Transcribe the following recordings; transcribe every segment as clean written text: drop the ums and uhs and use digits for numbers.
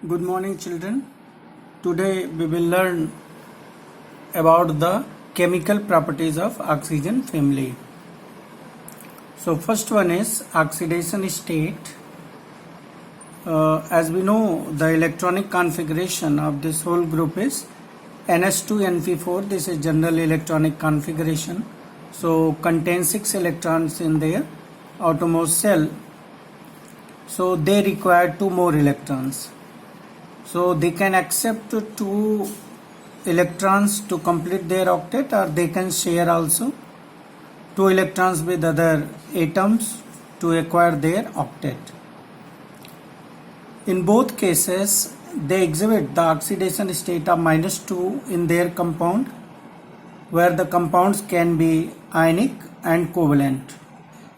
Good morning, children. Today we will learn about the chemical properties of oxygen family. So first one is oxidation state. As we know, the electronic configuration of this whole group is NH2NP4. This is general electronic configuration. So contains 6 electrons in their outermost shell. So they require 2 more electrons. So they can accept 2 electrons to complete their octet, or they can share also 2 electrons with other atoms to acquire their octet. In both cases, they exhibit the oxidation state of -2 in their compound, where the compounds can be ionic and covalent.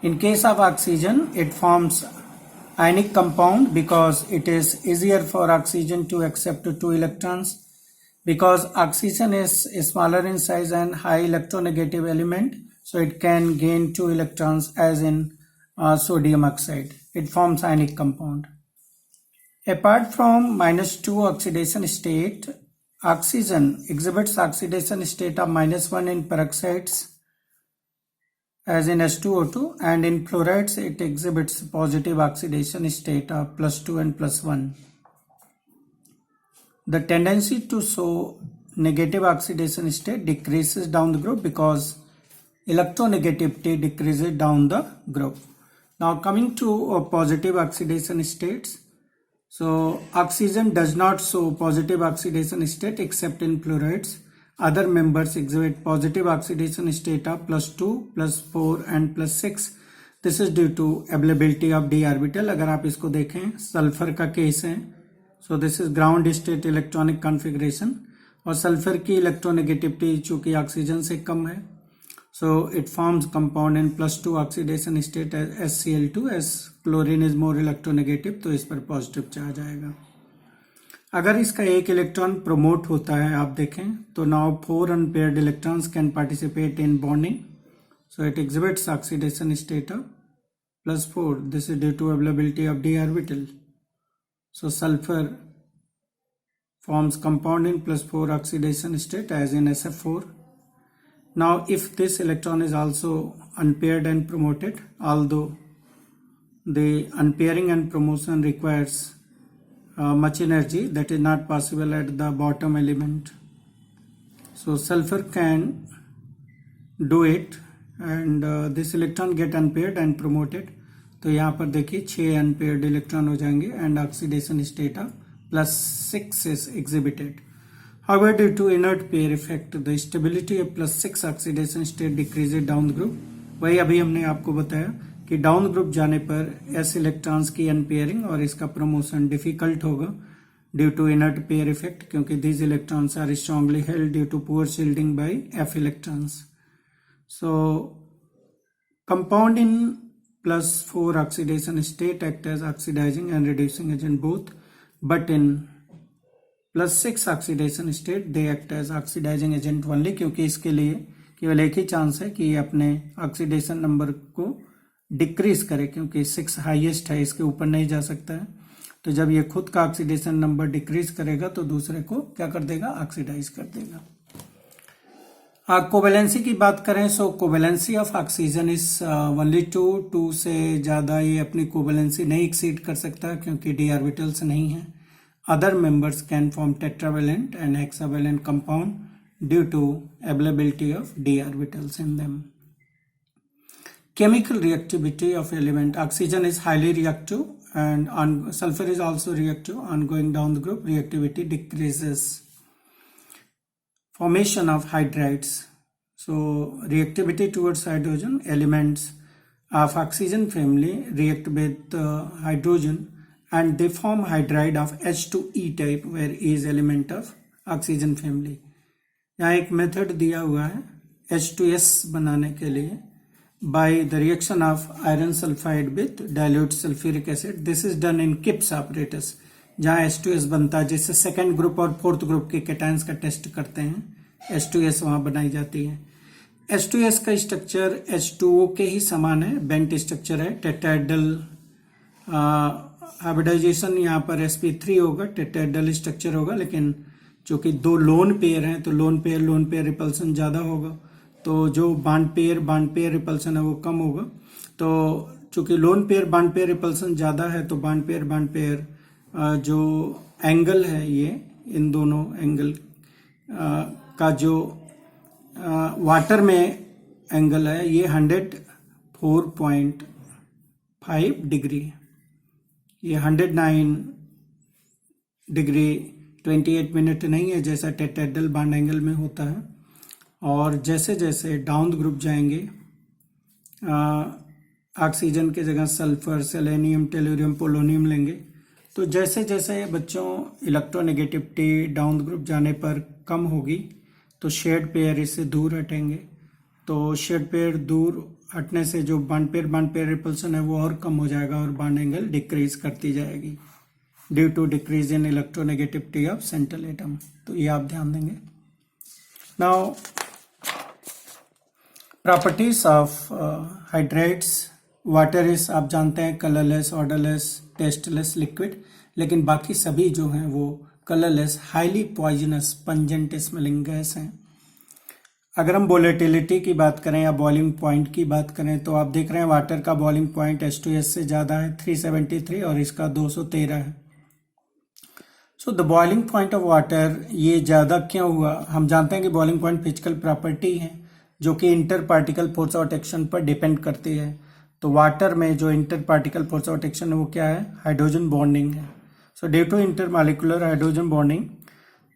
In case of oxygen, it forms ionic compound because it is easier for oxygen to accept 2 electrons, because oxygen is smaller in size and high electronegative element, so it can gain 2 electrons as in sodium oxide. It forms ionic compound. Apart from -2 oxidation state, oxygen exhibits oxidation state of -1 in peroxides as in H2O2, and in fluorides it exhibits positive oxidation state of +2 and +1. The tendency to show negative oxidation state decreases down the group because electronegativity decreases down the group. Now coming to positive oxidation states. So oxygen does not show positive oxidation state except in fluorides. Other members exhibit positive oxidation state of +2, +4 and +6. This is due to availability of d orbital. अगर आप इसको देखें, sulphur का case है. So this is ground state electronic configuration, और sulphur की electronegativity चूंकि oxygen से कम है, so it forms compound in +2 oxidation state as HCl2. as chlorine is more electronegative, तो इस पर पॉजिटिव चार्ज आएगा. अगर इसका एक इलेक्ट्रॉन प्रोमोट होता है, आप देखें तो now 4 unpaired electrons can participate in bonding, so it exhibits oxidation state of +4. This is due to availability of d orbital. So sulfur forms compound in +4 oxidation state as in SF4. Now if this electron is also unpaired and promoted, although the unpairing and promotion requires much energy, that is not possible at the bottom element. So sulfur can do it, and this electron get unpaired and promoted. तो यहाँ पर देखिए 6 unpaired electron हो जाएंगे and oxidation state of +6 is exhibited. However, due to inert pair effect, the stability of +6 oxidation state decreases down the group. वही अभी हमने आपको बताया कि डाउन ग्रुप जाने पर s इलेक्ट्रॉन्स की अनपेयरिंग और इसका प्रमोशन डिफिकल्ट होगा due to inert pair effect, क्योंकि these electrons are strongly held due to poor shielding by f electrons. So compound in +4 oxidation state act as oxidizing and reducing agent both, but in +6 oxidation state they act as oxidizing agent only, क्योंकि इसके लिए केवल एक ही chance है कि ये अपने oxidation number को डिक्रीज करे, क्योंकि 6 हाईएस्ट है, इसके ऊपर नहीं जा सकता है. तो जब ये खुद का ऑक्सीडेशन नंबर डिक्रीज करेगा तो दूसरे को क्या कर देगा, ऑक्सीडाइज कर देगा. कोवेलेंसी की बात करें, so covalency of oxygen is only 2 से ज्यादा ये अपनी कोवेलेंसी नहीं एक्सीड कर सकता, क्योंकि d ऑर्बिटल्स नहीं है. Other members can form tetravalent and hexavalent compound due to availability of d orbitals in them. Chemical reactivity of element. Oxygen is highly reactive and sulfur is also reactive. On going down the group, reactivity decreases. Formation of hydrides. So reactivity towards hydrogen. Elements of oxygen family react with hydrogen and they form hydride of H2E type, where E is element of oxygen family. यहाँ एक method दिया हुआ है H2S बनाने के लिए, by the reaction of iron sulfide with dilute sulfuric acid. This is done in Kipps apparatus, जहाँ H2S बनता है, जिससे सेकेंड ग्रुप और फोर्थ ग्रुप के कैटायंस का टेस्ट करते हैं. H2S वहाँ बनाई जाती है. H2S का स्ट्रक्चर H2O के ही समान है, बेंट स्ट्रक्चर है, टेट्राहेड्रल हाइब्रिडाइजेशन यहाँ पर sp3 होगा, टेट्राहेड्रल स्ट्रक्चर होगा, लेकिन चूंकि दो लोन पेयर हैं तो लोन पेयर रिपल्सन ज्यादा होगा, तो जो बॉन्ड पेयर रिपल्सन है वो कम होगा। तो चूंकि लोन पेयर रिपल्सन ज्यादा है तो बॉन्ड पेयर जो एंगल है, ये इन दोनों एंगल का जो वाटर में एंगल है ये 104.5 डिग्री, ये 109 डिग्री 28 मिनट नहीं है जैसा टेट्राहेड्रल बॉन्ड एंगल में होता है। और जैसे जैसे डाउन द ग्रुप जाएंगे, ऑक्सीजन की जगह सल्फर, सेलेनियम, टेलुरियम, पोलोनियम लेंगे, तो जैसे जैसे बच्चों इलेक्ट्रोनेगेटिविटी डाउन द ग्रुप जाने पर कम होगी तो शेड पेयर इससे दूर हटेंगे, तो शेड पेयर दूर हटने से जो बॉन्ड पेयर रिपल्सन है वो और कम हो जाएगा और बॉन्ड एंगल डिक्रीज करती जाएगी due to decrease in electronegativity of central atom. तो ये आप ध्यान देंगे। Now properties of hydrates, water is आप जानते हैं कलरलेस, ऑर्डरलेस, टेस्टलेस लिक्विड, लेकिन बाकी सभी जो हैं वो colourless, highly poisonous, pungent smelling gas हैं। अगर हम वोलेटिलिटी की बात करें या बॉइलिंग पॉइंट की बात करें तो आप देख रहे हैं वाटर का बॉइलिंग पॉइंट H2S से ज्यादा है 373 और इसका 213 है। So the boiling point of water ये ज्यादा क्यों हुआ? हम जानते हैं कि बॉइलिंग पॉइंट फिजिकल प्रॉपर्टी है जो कि inter particle force of attraction पर डिपेंड करती है। तो वाटर में जो inter particle force of attraction है वो क्या है? हाइड्रोजन बॉन्डिंग है। So due to intermolecular hydrogen bonding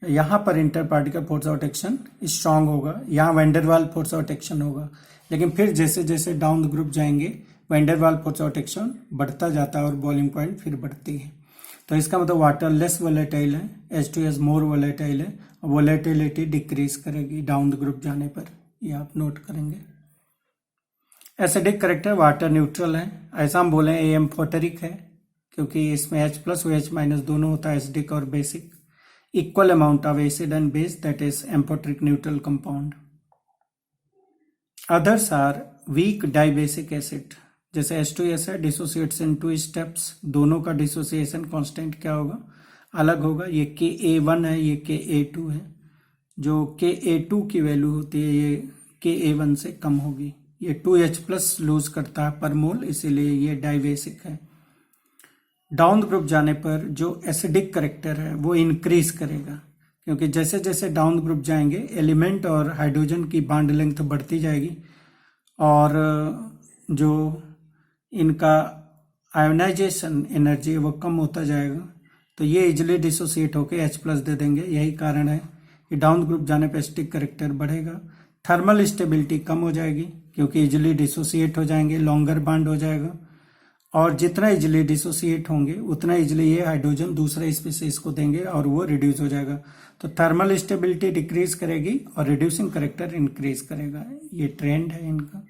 यहाँ पर inter particle force of attraction strong होगा, यहाँ वैंडरवाल फोर्स ऑफ अट्रैक्शन होगा। लेकिन फिर जैसे जैसे डाउन द ग्रुप जाएंगे वैंडरवाल फोर्स ऑफ अट्रैक्शन बढ़ता जाता है और बॉइलिंग पॉइंट फिर बढ़ती है। तो इसका मतलब वाटर लेस वोलेटाइल है, H2S मोर वोलेटाइल है, वोलेटिलिटी डिक्रीज करेगी डाउन द ग्रुप जाने पर, ये आप नोट करेंगे। एसिडिक करेक्टर वाटर न्यूट्रल है, ऐसा हम बोले एम्फोटेरिक है क्योंकि इसमें H प्लस OH माइनस दोनों होता है, एसिडिक और basic. Equal amount of acid and base, that is amphoteric neutral compound. Others are weak dibasic acid, जैसे H2S है, डिसोसिएट्स इन 2 स्टेप्स, दोनों का डिसोसिएशन कांस्टेंट क्या होगा? अलग होगा। ये Ka1 है, ये Ka2 है। जो Ka2 की वैल्यू होती है ये Ka1 से कम होगी। ये 2H प्लस लूज करता है पर मोल, इसीलिए ये डाइबेसिक है। डाउन ग्रुप जाने पर जो एसिडिक करेक्टर है वो इंक्रीज करेगा क्योंकि जैसे जैसे डाउन ग्रुप जाएंगे एलिमेंट और हाइड्रोजन की बॉन्ड लेंथ बढ़ती जाएगी और जो इनका आयोनाइजेशन एनर्जी है वो कम होता जाएगा, तो ये इजिली डिसोसिएट होकर H प्लस दे देंगे। यही कारण है कि डाउन ग्रुप जाने पर एसिडिक करेक्टर बढ़ेगा। थर्मल स्टेबिलिटी कम हो जाएगी क्योंकि इजिली डिसोसिएट हो जाएंगे, लॉन्गर बॉन्ड हो जाएगा और जितना इजिली डिसोसिएट होंगे उतना इजिली ये हाइड्रोजन दूसरे स्पीसीज को देंगे और वो रिड्यूस हो जाएगा। तो थर्मल स्टेबिलिटी डिक्रीज करेगी और रिड्यूसिंग करेक्टर इंक्रीज करेगा। ये ट्रेंड है इनका।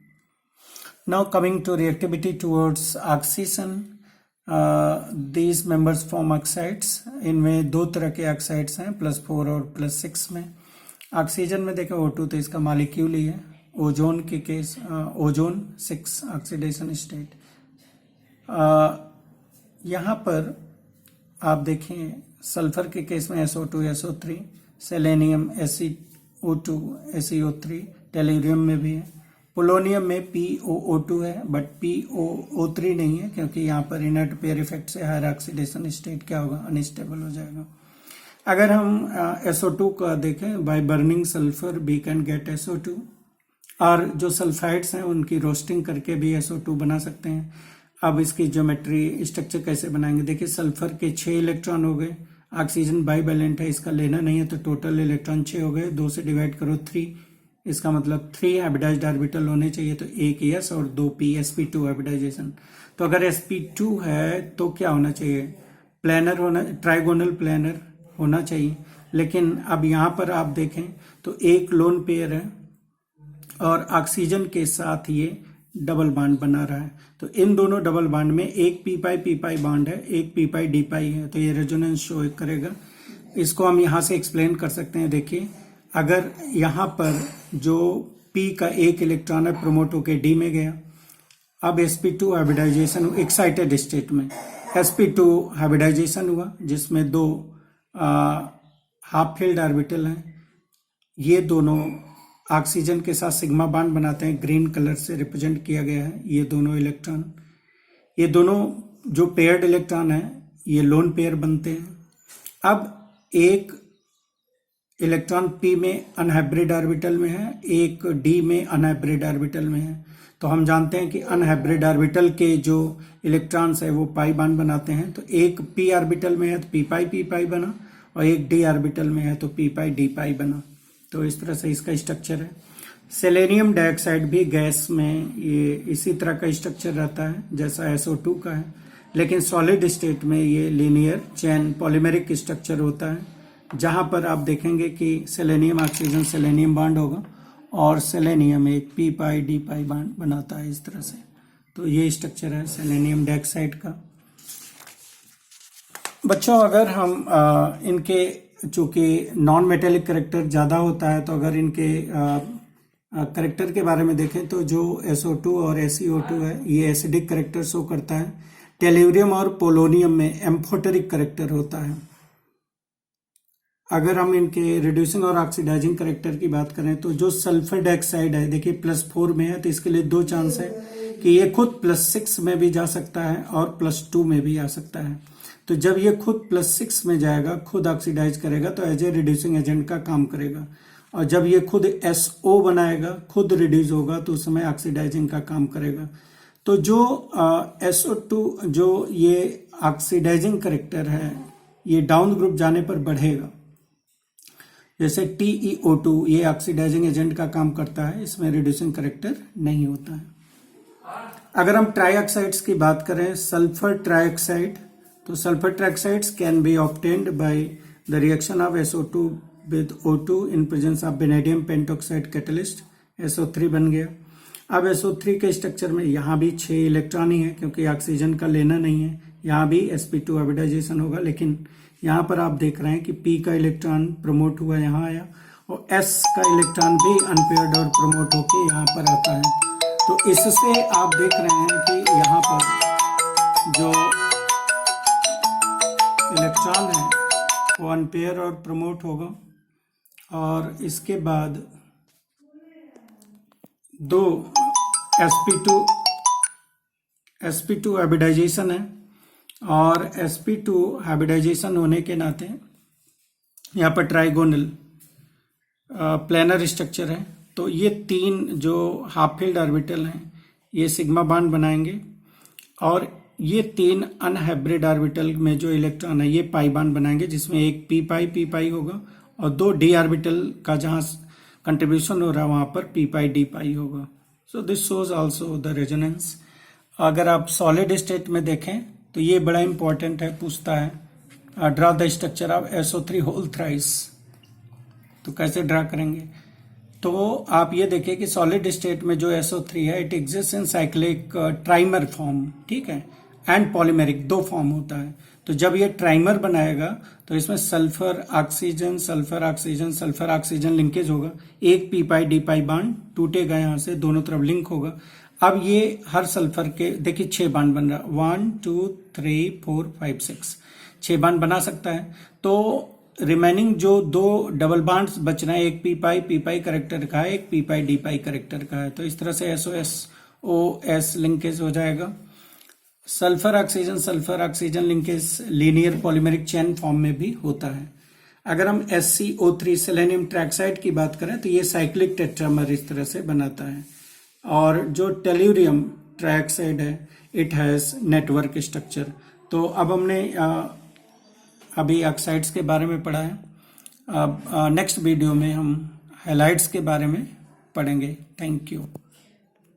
Now coming to reactivity towards oxygen, these members form oxides. इनमें दो तरह के ऑक्साइड्स हैं, +4 और +6 में। ऑक्सीजन में देखें O2 तो इसका मॉलिक्यूल ही है। ओजोन के केस ओजोन 6 ऑक्सीडेशन स्टेट। यहाँ पर आप देखें सल्फर के केस में SO2 SO3, selenium SeO2 SeO3, tellurium में भी है। पोलोनियम में POO2 है बट POO3 नहीं है क्योंकि यहाँ पर इनर्ट पेयर इफेक्ट से हायर ऑक्सीडेशन स्टेट क्या होगा? अनस्टेबल हो जाएगा। अगर हम SO2 का देखें, by burning sulphur we can get SO2, और जो सल्फाइड्स हैं उनकी रोस्टिंग करके भी SO2 बना सकते हैं। अब इसकी ज्योमेट्री स्ट्रक्चर कैसे बनाएंगे? देखिए सल्फर के 6 इलेक्ट्रॉन हो गए, ऑक्सीजन बाइवैलेंट है, इसका लेना नहीं है तो टोटल इलेक्ट्रॉन 6 हो गए, 2 से डिवाइड करो 3, इसका मतलब 3 हाइब्रिडाइज्ड ऑर्बिटल होने चाहिए, तो 1 S और 2 P, sp2 हाइब्रिडाइजेशन। तो अगर sp2 है तो क्या होना चाहिए? प्लेनर होना, ट्राइगोनल प्लेनर होना चाहिए। लेकिन अब यहाँ पर आप देखें तो एक लोन पेयर है और ऑक्सीजन के साथ ये डबल बॉन्ड बना रहा है, तो इन दोनों डबल बॉन्ड में एक p-p बॉन्ड है, एक p-d है, तो ये रेजोनेंस शो करेगा। इसको हम यहाँ से एक्सप्लेन कर सकते हैं। देखिए अगर यहाँ पर जो p का एक इलेक्ट्रॉन है प्रमोट होकर d में गया, अब sp2 हाइब्रिडाइजेशन एक्साइटेड स्टेट में sp2 हाइब्रिडाइजेशन हुआ जिसमें दो हाफ फील्ड ऑर्बिटल हैं, ये दोनों ऑक्सीजन के साथ सिग्मा बॉन्ड बनाते हैं, ग्रीन कलर से रिप्रेजेंट किया गया है। ये दोनों इलेक्ट्रॉन, ये दोनों जो पेयर्ड इलेक्ट्रॉन है ये लोन पेयर बनते हैं। अब एक इलेक्ट्रॉन p में अनहाइब्रिड ऑर्बिटल में है, एक d में अनहाइब्रिड ऑर्बिटल में है। तो हम जानते हैं कि अनहाइब्रिड ऑर्बिटल के जो इलेक्ट्रॉन्स है वो पाई बॉन्ड बनाते हैं। तो एक p ऑर्बिटल में है तो p पाई बना, और एक d ऑर्बिटल में है तो p पाई d पाई बना। तो इस तरह से इसका स्ट्रक्चर है। सेलेनियम डाइऑक्साइड भी गैस में ये इसी तरह का स्ट्रक्चर रहता है जैसा SO2 का है, लेकिन सॉलिड स्टेट में ये लीनियर चेन पॉलीमेरिक स्ट्रक्चर होता है, जहां पर आप देखेंगे कि सेलेनियम ऑक्सीजन सेलेनियम बॉन्ड होगा और सेलेनियम एक p पाई d पाई बॉन्ड बनाता है इस तरह से। तो ये स्ट्रक्चर है सेलेनियम डाइऑक्साइड का। बच्चों अगर हम इनके चूंकि नॉन मेटेलिक करेक्टर ज़्यादा होता है, तो अगर इनके करेक्टर के बारे में देखें तो जो SO2 और SeO2 है ये एसिडिक करेक्टर शो करता है। टेल्यूरियम और पोलोनियम में एम्फोटेरिक करेक्टर होता है। अगर हम इनके रिड्यूसिंग और ऑक्सीडाइजिंग करेक्टर की बात करें तो जो सल्फर डाइऑक्साइड है देखिए +4 में है, तो इसके लिए दो चांस है कि ये खुद +6 में भी जा सकता है और +2 में भी आ सकता है। तो जब ये खुद +6 में जाएगा, खुद ऑक्सीडाइज करेगा तो एज ए रिड्यूसिंग एजेंट का काम करेगा, और जब ये खुद SO बनाएगा, खुद रिड्यूस होगा, तो उस समय ऑक्सीडाइजिंग का काम करेगा। तो जो SO2 जो ये ऑक्सीडाइजिंग करेक्टर है ये डाउन ग्रुप जाने पर बढ़ेगा। जैसे TeO2 ये ऑक्सीडाइजिंग एजेंट का काम करता है, इसमें रिड्यूसिंग करेक्टर नहीं होता है। अगर हम ट्राईऑक्साइड्स की बात करें, सल्फर ट्राईऑक्साइड, तो sulfur trioxides can be obtained by the reaction of SO2 with O2 in presence of vanadium pentoxide catalyst, SO3 बन गया। अब SO3 के स्ट्रक्चर में यहाँ भी 6 इलेक्ट्रॉन ही है क्योंकि ऑक्सीजन का लेना नहीं है, यहाँ भी sp2 हाइब्रिडाइजेशन होगा, लेकिन यहाँ पर आप देख रहे हैं कि p का इलेक्ट्रॉन प्रमोट हुआ यहाँ आया, और s का इलेक्ट्रॉन भी अनपेयर्ड और प्रमोट होके यहाँ पर आता है। तो इससे आप देख रहे हैं कि यहाँ पर जो इलेक्ट्रॉन है वो अनपेयर और प्रमोट होगा, और इसके बाद दो sp2 हाइब्रिडाइजेशन है, और sp2 हाइब्रिडाइजेशन होने के नाते यहाँ पर ट्राइगोनल प्लेनर स्ट्रक्चर है। तो ये तीन जो हाफ फील्ड ऑर्बिटल हैं ये सिग्मा बॉन्ड बनाएंगे, और ये तीन अनहाइब्रिड ऑर्बिटल में जो इलेक्ट्रॉन है ये पाई बॉन्ड बनाएंगे, जिसमें एक p पाई होगा, और दो d ऑर्बिटल का जहां कंट्रीब्यूशन हो रहा है वहां पर p पाई d पाई होगा। So this shows also the resonance. अगर आप सॉलिड स्टेट में देखें तो ये बड़ा इंपॉर्टेंट है, पूछता है draw the structure of SO3 whole thrice. तो कैसे ड्रा करेंगे? तो आप ये देखिए कि सॉलिड स्टेट में जो SO3 है it exist in cyclic trimer form, ठीक है, एंड पॉलीमेरिक, दो फॉर्म होता है। तो जब ये ट्राइमर बनाएगा तो इसमें sulphur oxygen sulphur oxygen sulphur oxygen linkage होगा, एक p पाई d पाई बॉन्ड टूटेगा, यहाँ से दोनों तरफ लिंक होगा। अब ये हर सल्फर के देखिए 6 बॉन्ड बन रहा, 1 2 3 4 5 6, 6 बॉन्ड बना सकता है। तो रिमेनिंग जो दो डबल बॉन्ड्स बच रहे हैं, एक p पाई करेक्टर का है, एक p पाई d पाई करेक्टर का है। तो इस तरह से SOS लिंकेज हो जाएगा। Sulphur oxygen linkage linear polymeric chain form में भी होता है। अगर हम SCO3 सेलेनियम ट्राइऑक्साइड की बात करें तो ये साइक्लिक टेट्रामर इस तरह से बनाता है, और जो टेल्यूरियम ट्राइऑक्साइड है इट हैज नेटवर्क स्ट्रक्चर। तो अब हमने अभी ऑक्साइड्स के बारे में पढ़ा है, अब नेक्स्ट वीडियो में हम हैलाइड्स के बारे में पढ़ेंगे। Thank you.